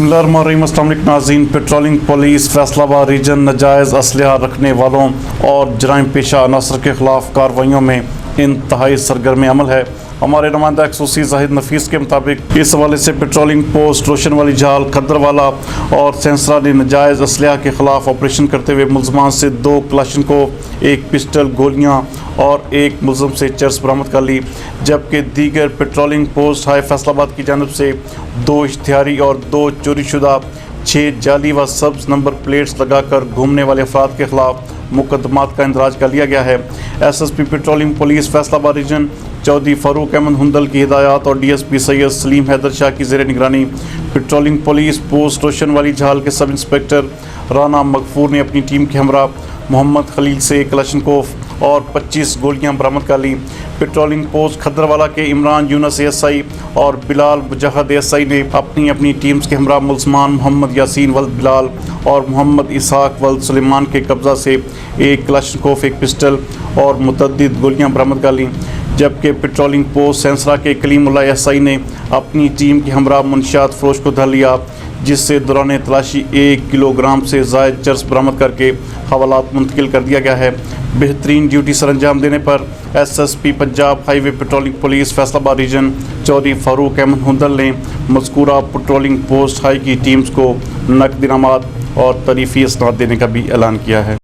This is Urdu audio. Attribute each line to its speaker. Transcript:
Speaker 1: بسم اللہ الرحمن الرحیم۔ السلام علیکم ناظرین۔ Patrolling police Faisalabad region ناجائز اسلحہ رکھنے والوں اور جرائم پیشہ عناصر کے خلاف کارروائیوں میں انتہائی سرگرم عمل ہے۔ ہمارے نمائندہ خصوصی زاہد نفیس کے مطابق اس حوالے سے پٹرولنگ پوسٹ روشن والی جھال کھدر والا اور سینسرا نے ناجائز اسلحہ کے خلاف آپریشن کرتے ہوئے ملزمان سے 2 کلاشنکوف، 1 پسٹل، گولیاں اور 1 ملزم سے چرس برآمد کر لی، جبکہ دیگر پٹرولنگ پوسٹ ہائی فیصل آباد کی جانب سے 2 اشتہاری اور 2 چوری شدہ 6 جعلی و سبز نمبر پلیٹس لگا کر گھومنے والے افراد کے خلاف مقدمات کا اندراج کر لیا گیا ہے۔ ایس ایس پی patrolling police Faisalabad region Chaudhry Farooq Hindal کی ہدایات اور ڈی ایس پی سید سلیم حیدر شاہ کی زیر نگرانی پٹرولنگ پولیس پوسٹ روشن والی جھال کے سب انسپکٹر رانا مغفور نے اپنی ٹیم کے ہمراہ محمد خلیل سے 1 کلاشنکوف اور 25 گولیاں برآمد کر لیں۔ پٹرولنگ پوسٹ کھدروالا کے عمران یونس ایس آئی اور بلال مجاہد ایس آئی نے اپنی ٹیمز کے ہمراہ ملزمان محمد یاسین ولد بلال اور محمد اسحاق ولد سلیمان کے قبضہ سے 1 کلاشنکوف، 1 پسٹل اور متعدد گولیاں برآمد کر لیں، جبکہ پٹرولنگ پوسٹ سینسرا کے کلیم اللہ ایس آئی نے اپنی ٹیم کے ہمراہ منشیات فروش کو دھر لیا، جس سے دوران تلاشی 1 کلو گرام سے زائد چرس برآمد کر کے حوالات منتقل کر دیا گیا ہے۔ بہترین ڈیوٹی سر انجام دینے پر S S P Punjab highway patrolling police Faisalabad region Chaudhry Farooq Hundal نے مذکورہ پٹرولنگ پوسٹ ہائی کی ٹیمز کو نقد انعامات اور تعریفی اسناد دینے کا بھی اعلان کیا ہے۔